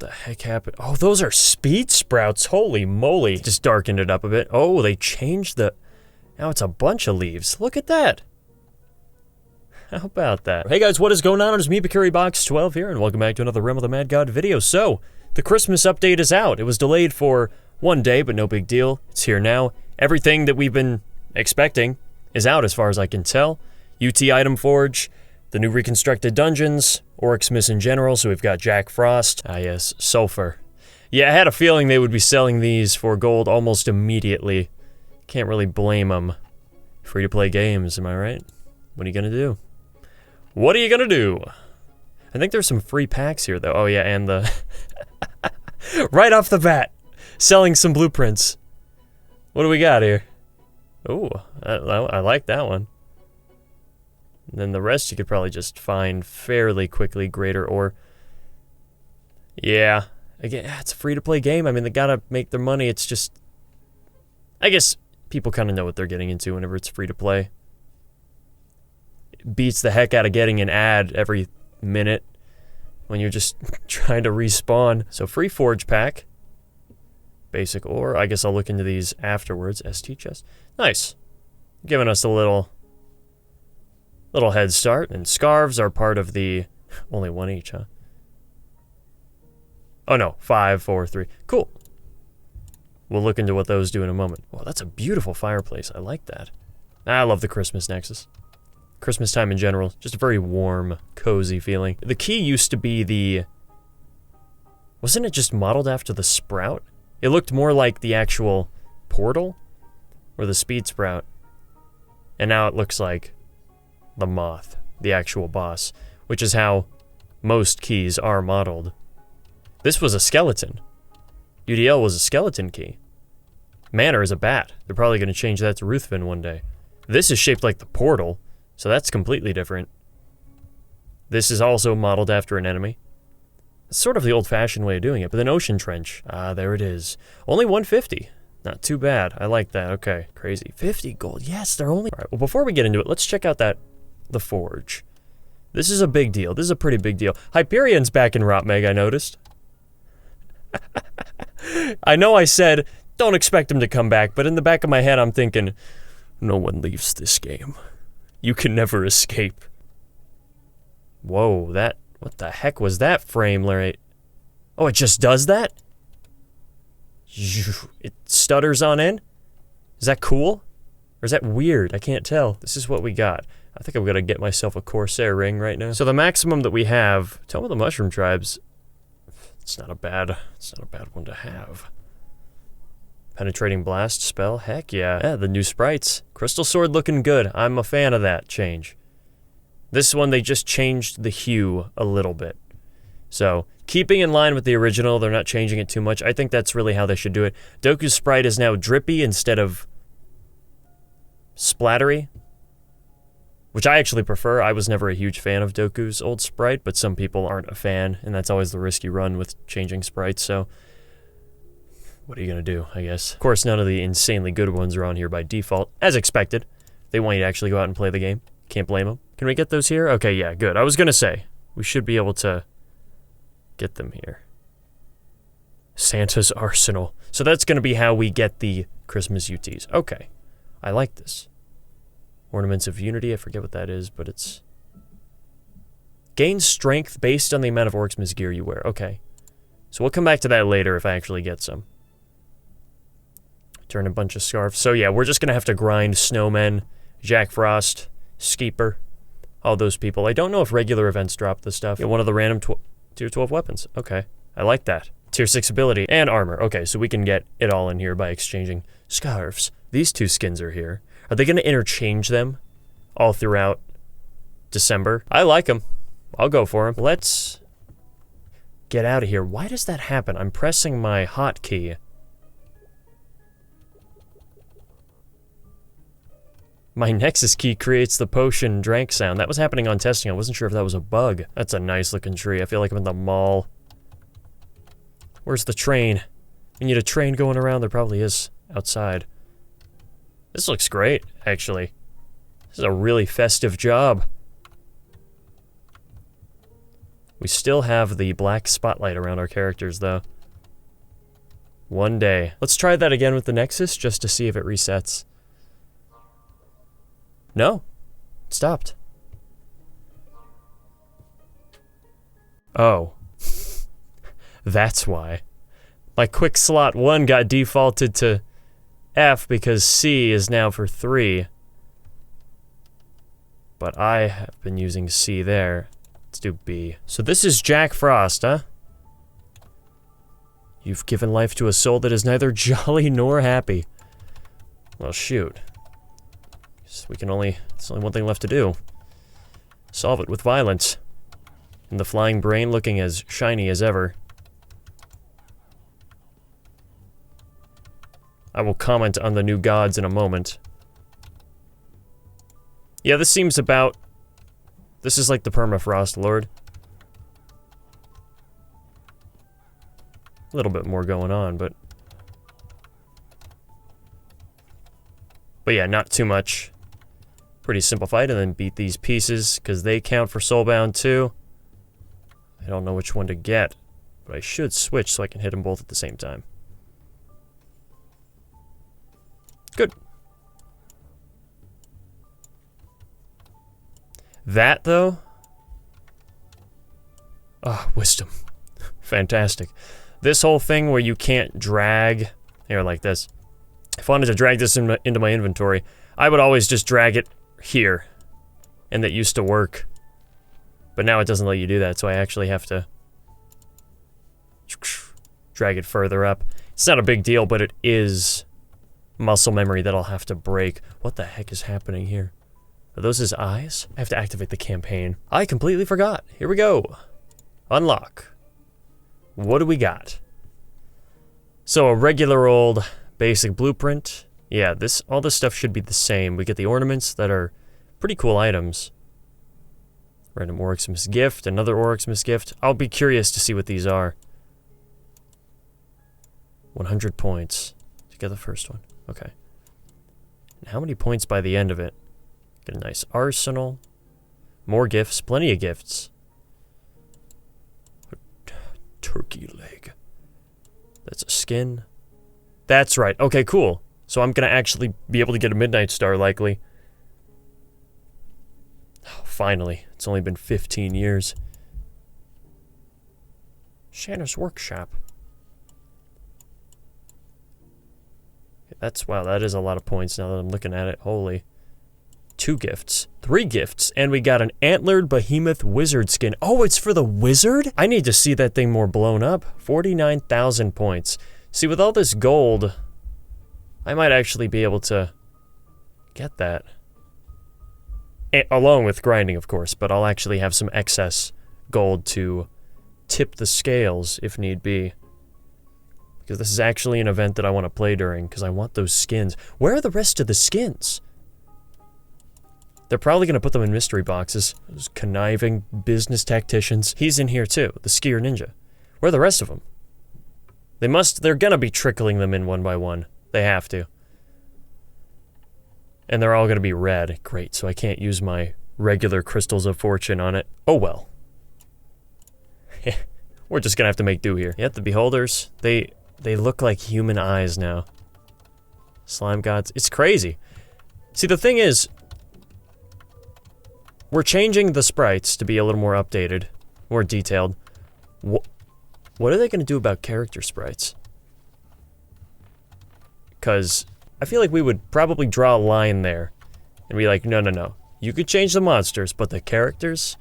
the heck happened? Oh, those are speed sprouts. Holy moly. Just darkened it up a bit. Oh, they changed the... Now it's a bunch of leaves. Look at that. How about that? Hey guys, what is going on? It's me, BakuriBox12 here, and welcome back to another Realm of the Mad God video. So, the Christmas update is out. It was delayed for one day, but no big deal. It's here now. Everything that we've been expecting is out as far as I can tell. UT Item Forge, the new reconstructed dungeons, Oryxmas in general, so we've got Jack Frost. Ah yes, Sulfur. Yeah, I had a feeling they would be selling these for gold almost immediately. Can't really blame them. Free-to-play games, am I right? What are you gonna do? What are you gonna do? I think there's some free packs here, though. Oh yeah, and the... right off the bat, selling some blueprints. What do we got here? Ooh, I like that one. And then the rest you could probably just find fairly quickly, greater ore. Yeah, again, it's a free-to-play game. I mean, they gotta make their money. It's just... I guess people kind of know what they're getting into whenever it's free-to-play. It beats the heck out of getting an ad every minute when you're just trying to respawn. So, free forge pack. Basic ore. I guess I'll look into these afterwards. ST chest. Nice. Giving us a little head start. And scarves are part of the... Only one each, huh? Oh no, 5, 4, 3. Cool. We'll look into what those do in a moment. Well, that's a beautiful fireplace. I like that. I love the Christmas Nexus. Christmas time in general. Just a very warm, cozy feeling. The key used to be the... Wasn't it just modeled after the sprout? It looked more like the actual portal or the speed sprout. And now it looks like the moth, the actual boss, which is how most keys are modeled. This was a skeleton. UDL was a skeleton key. Manor is a bat. They're probably going to change that to Ruthven one day. This is shaped like the portal, so that's completely different. This is also modeled after an enemy. It's sort of the old-fashioned way of doing it, but then Ocean Trench. Ah, there it is. Only 150. Not too bad. I like that. Okay, crazy. 50 gold. Yes, they're only... All right, well, before we get into it, let's check out the forge. This is a big deal. This is a pretty big deal. Hyperion's back in RotMG, I noticed. I know I said, don't expect him to come back, but in the back of my head, I'm thinking, no one leaves this game. You can never escape. Whoa, what the heck was that frame rate? Oh, it just does that? It stutters on in? Is that cool? Or is that weird? I can't tell. This is what we got. I think I'm gonna get myself a Corsair ring right now. So the maximum that we have, Tome of the Mushroom Tribes, it's not a bad one to have. Penetrating Blast spell, heck yeah. Yeah, the new sprites. Crystal Sword looking good. I'm a fan of that change. This one, they just changed the hue a little bit. So, keeping in line with the original, they're not changing it too much. I think that's really how they should do it. Doku's sprite is now drippy instead of splattery, which I actually prefer. I was never a huge fan of Doku's old sprite, but some people aren't a fan, and that's always the risk you run with changing sprites, so what are you gonna do, I guess? Of course, none of the insanely good ones are on here by default, as expected. They want you to actually go out and play the game. Can't blame them. Can we get those here? Okay, yeah, good. I was gonna say, we should be able to get them here. Santa's Arsenal. So that's gonna be how we get the Christmas UTs. Okay, I like this. Ornaments of Unity, I forget what that is, but it's... Gains strength based on the amount of Oryxmas gear you wear. Okay. So we'll come back to that later if I actually get some. Turn a bunch of scarves. So yeah, we're just gonna have to grind Snowmen, Jack Frost, Skeeper, all those people. I don't know if regular events drop this stuff. Yeah, one of the random tier 12 weapons. Okay, I like that. Tier 6 ability and armor. Okay, so we can get it all in here by exchanging scarves. These two skins are here. Are they going to interchange them all throughout December? I like them. I'll go for them. Let's get out of here. Why does that happen? I'm pressing my hotkey. My Nexus key creates the potion drank sound. That was happening on testing. I wasn't sure if that was a bug. That's a nice looking tree. I feel like I'm in the mall. Where's the train? We need a train going around. There probably is outside. This looks great, actually. This is a really festive job. We still have the black spotlight around our characters, though. One day. Let's try that again with the Nexus, just to see if it resets. No. It stopped. Oh. That's why. My quick slot 1 got defaulted to F because C is now for 3. But I have been using C there. Let's do B. So this is Jack Frost, huh? You've given life to a soul that is neither jolly nor happy. Well, shoot. There's only one thing left to do. Solve it with violence. And the flying brain looking as shiny as ever. I will comment on the new gods in a moment. Yeah, this seems about... This is like the Permafrost Lord. A little bit more going on, but... But yeah, not too much. Pretty simplified, and then beat these pieces, because they count for Soulbound too. I don't know which one to get, but I should switch so I can hit them both at the same time. Good. That, though... Ah, wisdom. Fantastic. This whole thing where you can't drag... Here, like this. If I wanted to drag this into my inventory, I would always just drag it here. And that used to work. But now it doesn't let you do that, so I actually have to... drag it further up. It's not a big deal, but it is... muscle memory that I'll have to break. What the heck is happening here? Are those his eyes? I have to activate the campaign. I completely forgot. Here we go. Unlock. What do we got? So a regular old basic blueprint. Yeah, all this stuff should be the same. We get the ornaments that are pretty cool items. Random Oryxmas gift, another Oryxmas gift. I'll be curious to see what these are. 100 points to get the first one. Okay. And how many points by the end of it? Get a nice arsenal. More gifts. Plenty of gifts. Turkey leg. That's a skin. That's right. Okay, cool. So I'm gonna actually be able to get a Midnight Star, likely. Oh, finally. It's only been 15 years. Shanna's workshop. That's, wow, that is a lot of points now that I'm looking at it. Holy. 2 gifts. 3 gifts. And we got an antlered behemoth wizard skin. Oh, it's for the wizard? I need to see that thing more blown up. 49,000 points. See, with all this gold, I might actually be able to get that. Along with grinding, of course, but I'll actually have some excess gold to tip the scales if need be. Because this is actually an event that I want to play during, because I want those skins. Where are the rest of the skins? They're probably going to put them in mystery boxes. Those conniving business tacticians. He's in here too, the skier ninja. Where are the rest of them? They're going to be trickling them in one by one. They have to. And they're all going to be red. Great, so I can't use my regular crystals of fortune on it. Oh well. We're just going to have to make do here. Yet the beholders, they look like human eyes now. Slime gods. It's crazy. See, the thing is, we're changing the sprites to be a little more updated, more detailed. What are they going to do about character sprites? Because I feel like we would probably draw a line there and be like, no, no, no. You could change the monsters, but the characters,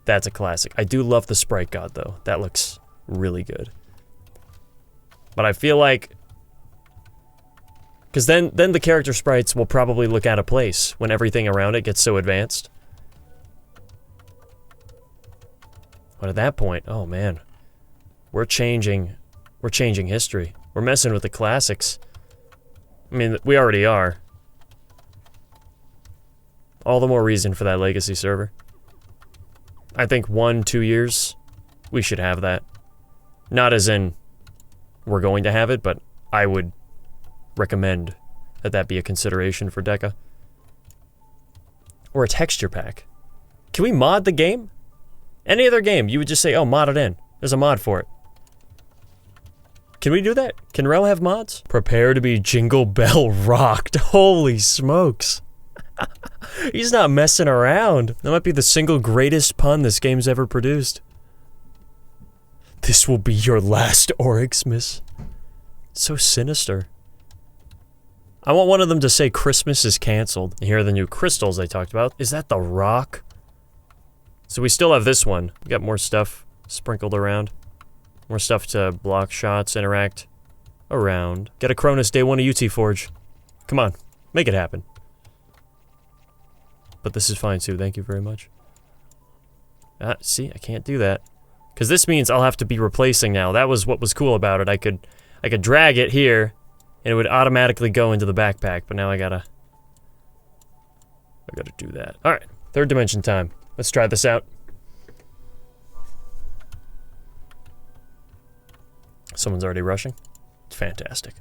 that's a classic. I do love the sprite god, though. That looks really good. But I feel like... Because then the character sprites will probably look out of place when everything around it gets so advanced. But at that point, oh man, we're changing history. We're messing with the classics. I mean, we already are. All the more reason for that legacy server. I think 1-2 years, we should have that. Not as in, we're going to have it, but I would recommend that that be a consideration for Deca. Or a texture pack. Can we mod the game? Any other game, you would just say, oh, mod it in. There's a mod for it. Can we do that? Can Rel have mods? Prepare to be Jingle Bell rocked. Holy smokes. He's not messing around. That might be the single greatest pun this game's ever produced. This will be your last Oryxmas. So sinister. I want one of them to say Christmas is canceled. Here are the new crystals they talked about. Is that the rock? So we still have this one. We got more stuff sprinkled around. More stuff to block shots, interact around. Get a Cronus day 1 of UT Forge. Come on, make it happen. But this is fine too, thank you very much. See, I can't do that. Because this means I'll have to be replacing now. That was what was cool about it. I could drag it here, and it would automatically go into the backpack, but now I gotta do that. Alright, third dimension time. Let's try this out. Someone's already rushing. It's fantastic.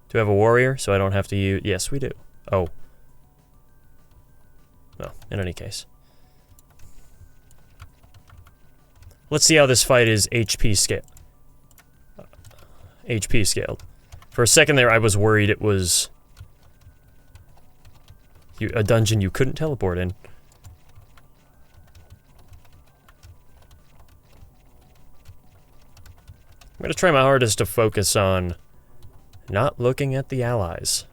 Do I have a warrior so I don't have to use... Yes, we do. Oh. Well, in any case. Let's see how this fight is HP scale. HP scaled. For a second there, I was worried it was... a dungeon you couldn't teleport in. I'm gonna try my hardest to focus on not looking at the allies.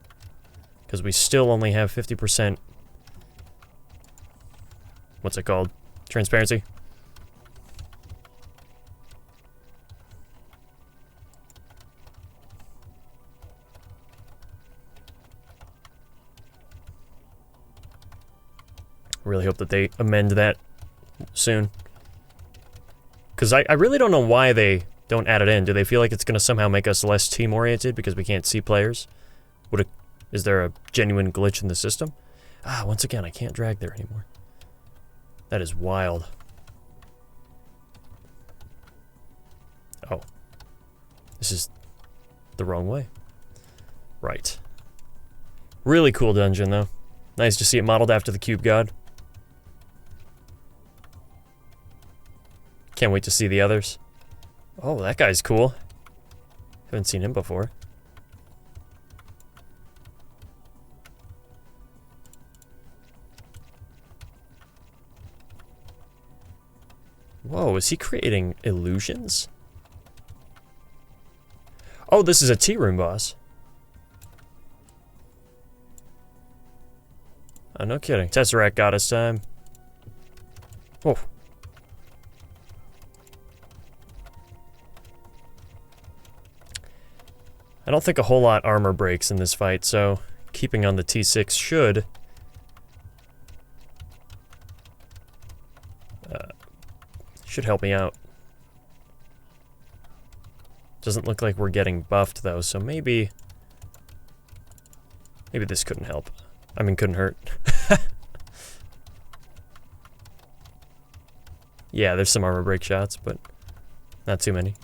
Because we still only have 50%... What's it called? Transparency? Really hope that they amend that soon. Because I really don't know why they don't add it in. Do they feel like it's going to somehow make us less team-oriented because we can't see players? Is there a genuine glitch in the system? Ah, once again, I can't drag there anymore. That is wild. Oh. This is the wrong way. Right. Really cool dungeon, though. Nice to see it modeled after the Cube God. Can't wait to see the others. Oh, that guy's cool. Haven't seen him before. Whoa, is he creating illusions? Oh, this is a T-room boss. Oh, no kidding. Tesseract Goddess time. Whoa. I don't think a whole lot armor breaks in this fight, so keeping on the T6 should help me out. Doesn't look like we're getting buffed though, so maybe this couldn't help. I mean, couldn't hurt. Yeah, there's some armor break shots, but not too many.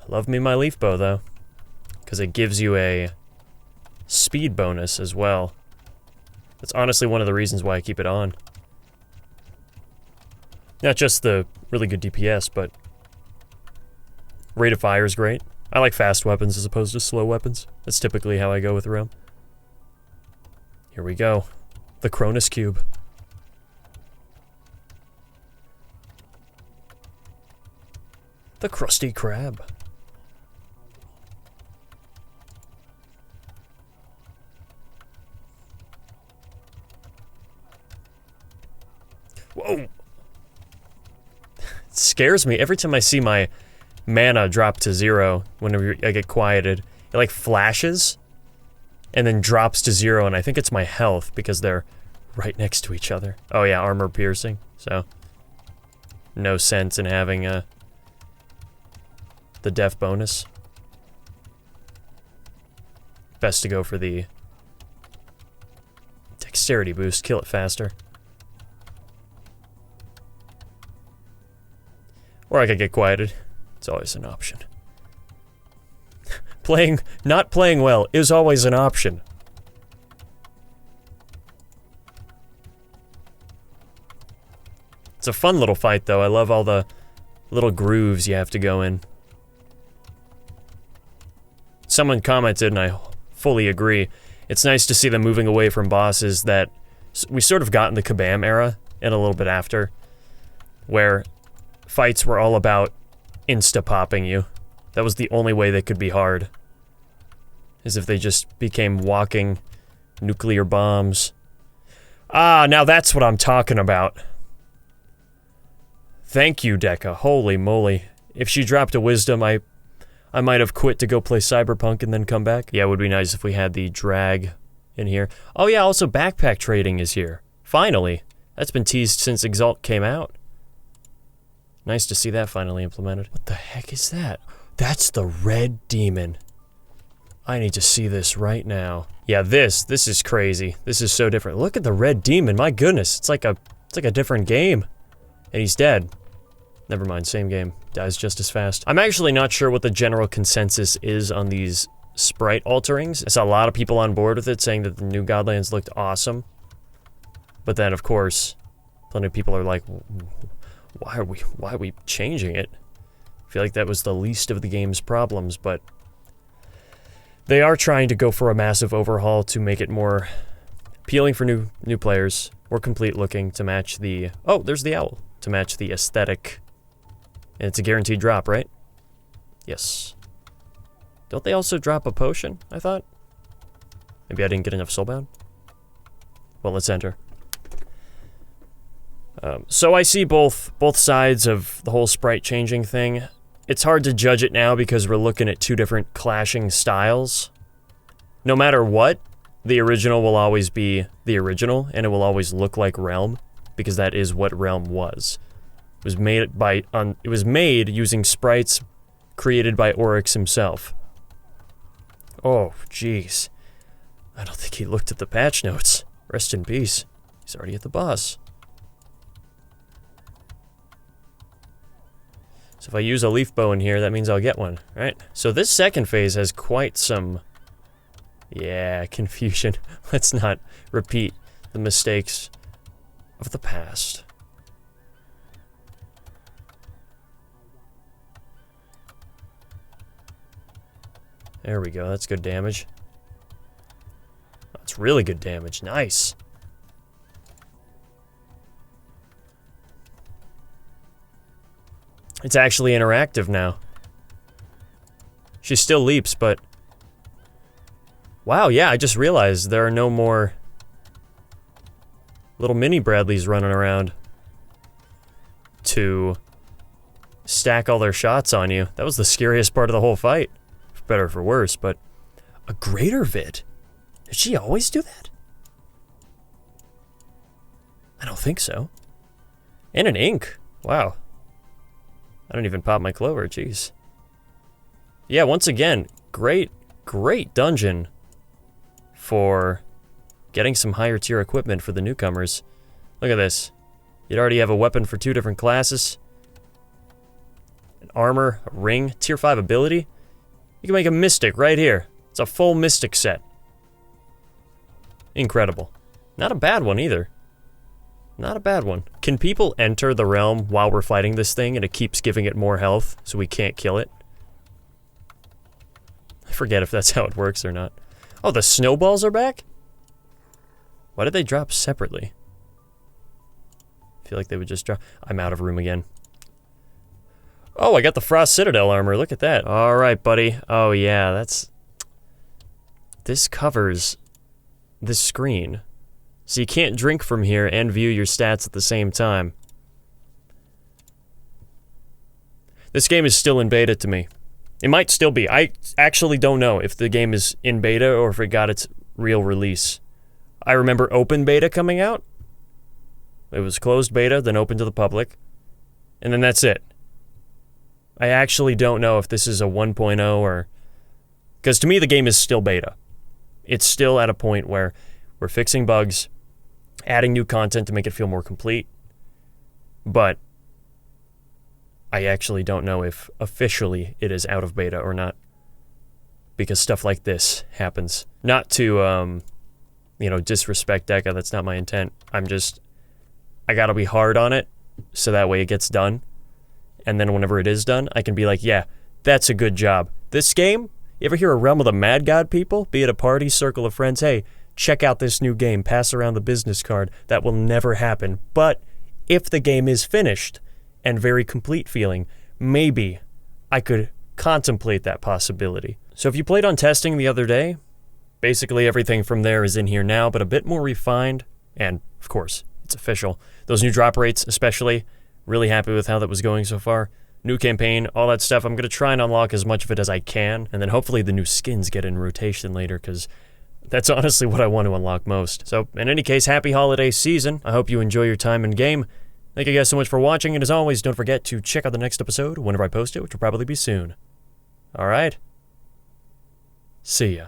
I love me my leaf bow though, because it gives you a speed bonus as well. That's honestly one of the reasons why I keep it on. Not just the really good DPS, but rate of fire is great. I like fast weapons as opposed to slow weapons. That's typically how I go with the realm. Here we go. The Cronus Cube. The Krusty Krab. Whoa! It scares me every time I see my mana drop to 0 whenever I get quieted. It like flashes and then drops to 0, and I think it's my health because they're right next to each other. Oh yeah, armor piercing, so no sense in having the def bonus. Best to go for the dexterity boost, kill it faster. Or I could get quieted. It's always an option. Not playing well is always an option. It's a fun little fight, though. I love all the little grooves you have to go in. Someone commented, and I fully agree, it's nice to see them moving away from bosses that we sort of got in the Kabam era, and a little bit after, where fights were all about insta-popping you. That was the only way they could be hard. As if they just became walking nuclear bombs. Ah, now that's what I'm talking about. Thank you, Deca. Holy moly. If she dropped a wisdom, I might have quit to go play Cyberpunk and then come back. Yeah, it would be nice if we had the drag in here. Oh yeah, also backpack trading is here. Finally. That's been teased since Exalt came out. Nice to see that finally implemented. What the heck is that? That's the red demon. I need to see this right now. Yeah, this is crazy. This is so different. Look at the red demon, my goodness. It's like a different game. And he's dead. Never mind, same game. Dies just as fast. I'm actually not sure what the general consensus is on these sprite alterings. I saw a lot of people on board with it, saying that the new Godlands looked awesome. But then, of course, plenty of people are like, why are we changing it? I feel like that was the least of the game's problems, but they are trying to go for a massive overhaul to make it more appealing for new players, more complete looking, to match the... Oh, there's the owl. To match the aesthetic. And it's a guaranteed drop, right? Yes. Don't they also drop a potion, I thought? Maybe I didn't get enough soulbound? Well, let's enter. So I see both sides of the whole sprite changing thing. It's hard to judge it now because we're looking at two different clashing styles. No matter what, the original will always be the original, and it will always look like Realm, because that is what Realm was. It was made using sprites created by Oryx himself. Oh, jeez. I don't think he looked at the patch notes. Rest in peace. He's already at the boss. So if I use a leaf bow in here, that means I'll get one, right? So this second phase has quite some... Yeah, confusion. Let's not repeat the mistakes of the past. There we go, that's good damage. That's really good damage, nice. It's actually interactive now. She still leaps, but... Wow, yeah, I just realized there are no more little mini Bradleys running around to stack all their shots on you. That was the scariest part of the whole fight. For better or for worse, but... A greater vid? Did she always do that? I don't think so. And an ink. Wow. I don't even pop my clover, jeez. Yeah, once again, great dungeon for getting some higher tier equipment for the newcomers. Look at this. You'd already have a weapon for 2 different classes. An armor, a ring, tier 5 ability. You can make a mystic right here. It's a full mystic set. Incredible. Not a bad one either. Not a bad one. Can people enter the realm while we're fighting this thing and it keeps giving it more health so we can't kill it? I forget if that's how it works or not. Oh, the snowballs are back? Why did they drop separately? I feel like they would just drop... I'm out of room again. Oh, I got the Frost Citadel armor. Look at that. Alright, buddy. Oh, yeah, that's... This covers this screen. So you can't drink from here and view your stats at the same time. This game is still in beta to me. It might still be. I actually don't know if the game is in beta or if it got its real release. I remember open beta coming out. It was closed beta, then open to the public. And then that's it. I actually don't know if this is a 1.0 or... Because to me, the game is still beta. It's still at a point where we're fixing bugs, adding new content to make it feel more complete. But I actually don't know if officially it is out of beta or not. because stuff like this happens. Not to, you know, disrespect Deca, that's not my intent. I gotta be hard on it, so that way it gets done. And then whenever it is done, I can be like, yeah, that's a good job. This game, you ever hear a Realm of the Mad God people? Be at a party, circle of friends, hey, check out this new game, pass around the business card. That will never happen. But if the game is finished and very complete feeling, maybe I could contemplate that possibility. So if you played on testing the other day, basically everything from there is in here now, but a bit more refined, and of course, it's official. Those new drop rates especially, really happy with how that was going so far. New campaign, all that stuff, I'm going to try and unlock as much of it as I can, and then hopefully the new skins get in rotation later, because that's honestly what I want to unlock most. So, in any case, happy holiday season. I hope you enjoy your time in game. Thank you guys so much for watching, and as always, don't forget to check out the next episode whenever I post it, which will probably be soon. Alright? See ya.